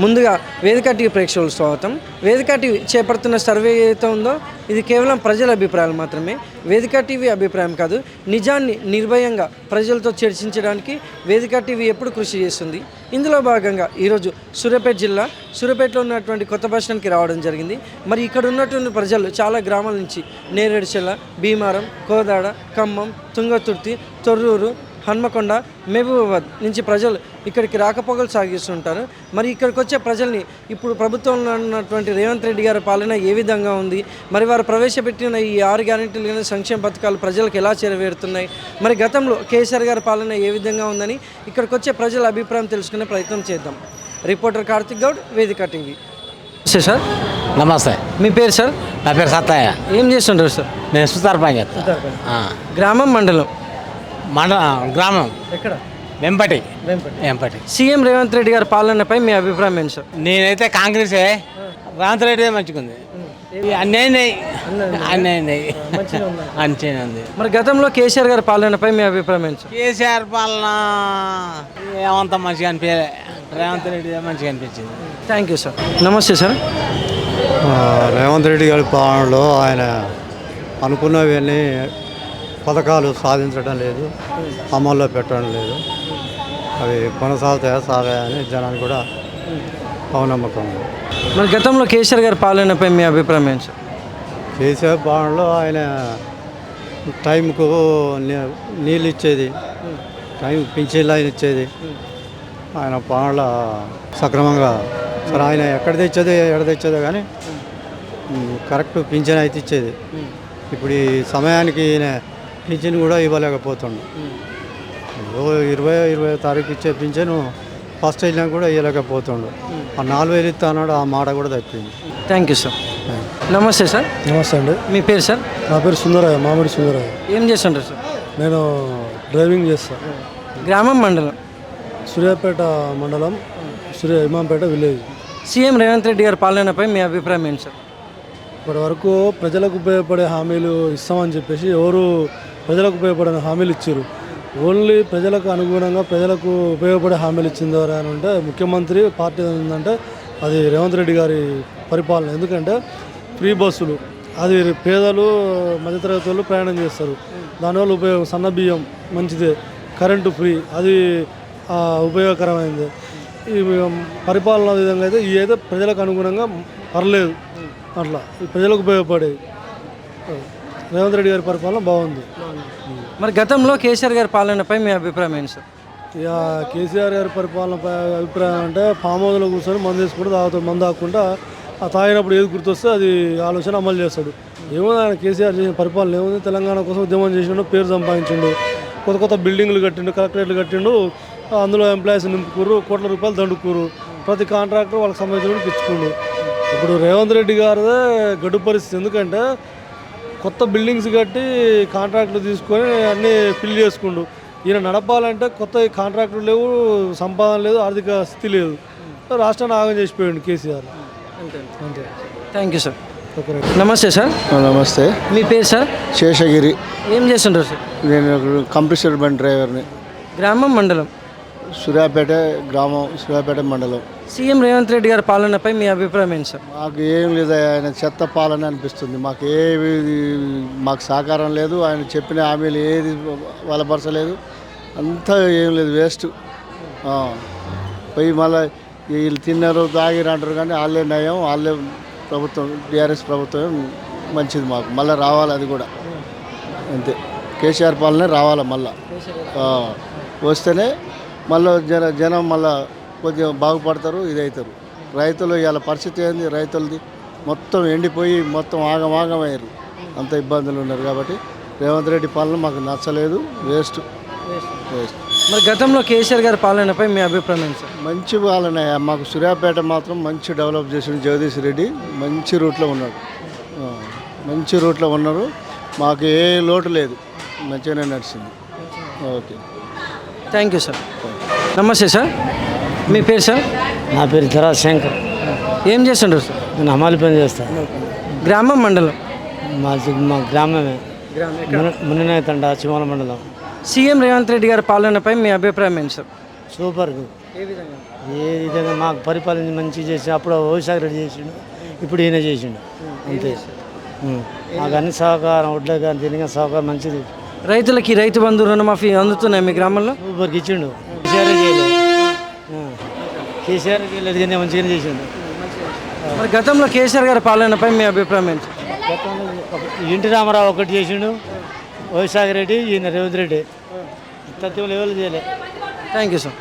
ముందుగా వేదిక టీవీ ప్రేక్షకులకు స్వాగతం. వేదిక టీవీ చేపడుతున్న సర్వే ఏదైతే ఉందో ఇది కేవలం ప్రజల అభిప్రాయాలు మాత్రమే. వేదిక టీవీ అభిప్రాయం కాదు, నిజాన్ని నిర్భయంగా ప్రజలతో చర్చించడానికి వేదిక టీవీ ఎప్పుడు కృషి చేస్తుంది. ఇందులో భాగంగా ఈరోజు సూర్యాపేట జిల్లా సూర్యాపేటలో ఉన్నటువంటి కొత్త బస్ స్టాండ్కి రావడం జరిగింది. మరి ఇక్కడ ఉన్నటువంటి ప్రజలు చాలా గ్రామాల నుంచి నేరేడుచెల్ల, భీమారం, కోదాడ, ఖమ్మం, తుంగతుర్తి, తొర్రూరు, హన్మకొండ, మహబూబాబాద్ నుంచి ప్రజలు ఇక్కడికి రాకపోకలు సాగిస్తుంటారు. మరి ఇక్కడికి వచ్చే ప్రజల్ని ఇప్పుడు ప్రభుత్వంలో ఉన్నటువంటి రేవంత్ రెడ్డి గారి పాలన ఏ విధంగా ఉంది, మరి వారు ప్రవేశపెట్టిన ఈ 6 గ్యారెంటీలు కానీ సంక్షేమ పథకాలు ప్రజలకు ఎలా చేరవేరుతున్నాయి, మరి గతంలో కేసీఆర్ గారి పాలన ఏ విధంగా ఉందని ఇక్కడికి వచ్చే ప్రజల అభిప్రాయం తెలుసుకునే ప్రయత్నం చేద్దాం. రిపోర్టర్ కార్తిక్ గౌడ్, వేదిక టీవీ. సార్ నమస్తే. మీ పేరు సార్? నా పేరు సత్తయ్య. ఏం చేస్తుంటారు సార్? నేను సుతార్ పని చేస్తాను. గ్రామం, మండలం? గ్రామం ఎక్కడ? వెంపటి. సీఎం రేవంత్ రెడ్డి గారి పాలనపై మీ అభిప్రాయం ఏంటి సార్? నేనైతే కాంగ్రెసే. రేవంత్ రెడ్డి మంచిగుంది. అన్నీ మంచిగా ఉంది. మరి గతంలో కేసీఆర్ గారి పాలనపై మీ అభిప్రాయం ఏంటి సార్? కేసీఆర్ పాలన ఏమంత మంచిగా అనిపించలే, రేవంత్ రెడ్డి మంచిగా అనిపించింది. Thank you sir. నమస్తే సార్. రేవంత్ రెడ్డి గారి పాలనలో ఆయన అనుకున్నవన్నీ పథకాలు సాధించడం లేదు, అమల్లో పెట్టడం లేదు. అవి సాగాయని జనానికి కూడా అవనమ్మకం. మరి గతంలో కేసీఆర్ గారి పాలనపై మీ అభిప్రాయం ఏంటి సార్? కేసీఆర్ పాలనలో ఆయన టైంకు నీళ్ళు ఇచ్చేది, టైం పింఛన్లు ఆయన ఇచ్చేది. ఆయన పాలనలో సక్రమంగా సరే ఆయన ఎక్కడ తెచ్చేదో కానీ కరెక్ట్ పింఛన్ అయితే ఇచ్చేది. ఇప్పుడు ఈ సమయానికి పింఛన్ కూడా ఇవ్వలేకపోతుండు. 20 తారీఖు ఇచ్చే పింఛను ఫస్ట్ వెళ్ళినా కూడా ఇవ్వలేకపోతుండు. ఆ 4,000 ఇస్తా అన్నాడు, ఆ మాట కూడా తప్పింది. Thank you sir. నమస్తే సార్. నమస్తే అండి. మీ పేరు సార్? నా పేరు సుందరయ్య, మామిడి సుందరయ్య. ఏం చేస్తుంటారు సార్? నేను డ్రైవింగ్ చేస్తాను. గ్రామం, మండలం? సూర్యాపేట మండలం, ఇమాంపేట విలేజ్. సీఎం రేవంత్ రెడ్డి గారి పాలనపై మీ అభిప్రాయం ఏంటి సార్? ఇప్పటి వరకు ప్రజలకు ఉపయోగపడే హామీలు ఇస్తామని చెప్పేసి ఎవరు ప్రజలకు ఉపయోగపడే హామీలు ఇచ్చారు. ఓన్లీ ప్రజలకు అనుగుణంగా ప్రజలకు ఉపయోగపడే హామీలు ఇచ్చింది ఎవరు అని అంటే ముఖ్యమంత్రి పార్టీ ఏంటంటే అది రేవంత్ రెడ్డి గారి పరిపాలన. ఎందుకంటే ఫ్రీ బస్సులు, అది పేదలు మధ్యతరగతి వాళ్ళు ప్రయాణం చేస్తారు, దానివల్ల ఉపయోగం. సన్న బియ్యం మంచిదే, కరెంటు ఫ్రీ, అది ఉపయోగకరమైంది. ఈ పరిపాలన విధంగా అయితే ఈ అయితే ప్రజలకు అనుగుణంగా పర్లేదు, అట్లా ప్రజలకు ఉపయోగపడేది. రేవంత్ రెడ్డి గారి పరిపాలన బాగుంది. మరి గతంలో కేసీఆర్ గారి పాలనపై మీ అభిప్రాయం ఏంటి సార్? ఇక కేసీఆర్ గారి పరిపాలనపై అభిప్రాయం అంటే ఫామ్ హౌస్లో కూర్చొని మందు వేసుకుంటూ తాగుతాడు. మందు తాగకుండా ఆ తాగినప్పుడు ఏది గుర్తొస్తే అది ఆలోచన అమలు చేస్తాడు. ఏముంది ఆయన కేసీఆర్ చేసిన పరిపాలన ఏముంది? తెలంగాణ కోసం ఉద్యమం చేసిండు, పేరు సంపాదించిండు, కొత్త బిల్డింగ్లు కట్టిండు, కలెక్టరేట్లు కట్టిండు, అందులో ఎంప్లాయీస్ నింపుకురు, కోట్ల రూపాయలు దండుకురు, ప్రతి కాంట్రాక్టర్ వాళ్ళకి సంబంధించిన ఇచ్చుకుండు. ఇప్పుడు రేవంత్ రెడ్డి గారిదే గడ్డు పరిస్థితి. ఎందుకంటే కొత్త బిల్డింగ్స్ కట్టి కాంట్రాక్టులు తీసుకొని అన్నీ ఫిల్ చేసుకుండు. ఈయన నడపాలంటే కొత్త కాంట్రాక్టులు లేవు, సంపాదన లేదు, ఆర్థిక స్థితి లేదు. రాష్ట్రాన్ని ఆగం చేసిపోయాడు కేసీఆర్. అంతే. Thank you sir. నమస్తే సార్. నమస్తే. మీ పేరు సార్? శేషగిరి. ఏం చేస్తుంటారు సార్? నేను కంప్రెసర్ బండి డ్రైవర్ని. గ్రామం, మండలం? సూర్యాపేట గ్రామం, సూర్యాపేట మండలం. సీఎం రేవంత్ రెడ్డి గారి పాలనపై మీ అభిప్రాయం ఏంటి సార్? మాకు ఏం లేదు, ఆయన చెత్త పాలన అనిపిస్తుంది. మాకు సహకారం లేదు, ఆయన చెప్పిన హామీలు ఏది బలపరచలేదు, అంతా ఏం లేదు, వేస్ట్. పోయి మళ్ళీ వీళ్ళు తిన్నారు తాగిరు అంటారు, కానీ వాళ్ళే నయం, వాళ్ళే ప్రభుత్వం, టీఆర్ఎస్ ప్రభుత్వం మంచిది. మాకు మళ్ళీ రావాలి, అది కూడా అంతే. కేసీఆర్ పాలనే రావాలి, మళ్ళీ వస్తేనే మళ్ళీ జనం మళ్ళీ కొద్దిగా బాగుపడతారు, ఇదవుతారు. రైతులు ఇవాళ పరిస్థితి ఏంది? రైతులది మొత్తం ఎండిపోయి మొత్తం ఆగమయ్యారు, అంత ఇబ్బందులు ఉన్నారు. కాబట్టి రేవంత్ రెడ్డి పాలన మాకు నచ్చలేదు, వేస్ట్. మరి గతంలో కేసీఆర్ గారి పాలనపై మీ అభిప్రాయం ఏంటి సార్? మంచి పాలన. మాకు సూర్యాపేట మాత్రం మంచి డెవలప్ చేసిన జగదీష్ రెడ్డి మంచి రూట్లో ఉన్నాడు, మంచి రూట్లో ఉన్నారు. మాకు ఏ లోటు లేదు, మంచిగానే నడిచింది. Okay, thank you sir. నమస్తే సార్. మీ పేరు సార్? నా పేరు ధరా శంకర్. ఏం చేస్తుంటారు సార్? నేను అమలు పని చేస్తాను. గ్రామం, మండలం? మా గ్రామమే, మునినాయతండ, చిమాల మండలం. సీఎం రేవంత్ రెడ్డి గారి పాలనపై మీ అభిప్రాయం ఏంటి సార్? సూపర్. ఏ విధంగా? ఏ విధంగా మాకు పరిపాలన మంచిగా చేసి అప్పుడు వైశాఖ రెడ్డి చేసిండు, ఇప్పుడు ఈయన చేసిండు అంతే. మాకు అన్ని సహకారం ఒడ్లే కానీ దీనిగా సహకారం మంచిది. రైతులకి రైతు బంధు రుణమాఫీ అందుతున్నాయి మీ గ్రామంలో? ఊరికి ఇచ్చిండు, కేసీఆర్ చేయలేదు. కేసీఆర్ చేయలేదు కానీ మంచిగానే చేసిండు. మరి గతంలో కేసీఆర్ గారి పాలనపై మీ అభిప్రాయం ఏంటి? ఇంటి రామారావు ఒకటి చేసిండు, వైశాఖ రెడ్డి, ఈయన రేవంత్ రెడ్డి తత్వం లెవెల్ చేయలేదు. Thank you sir.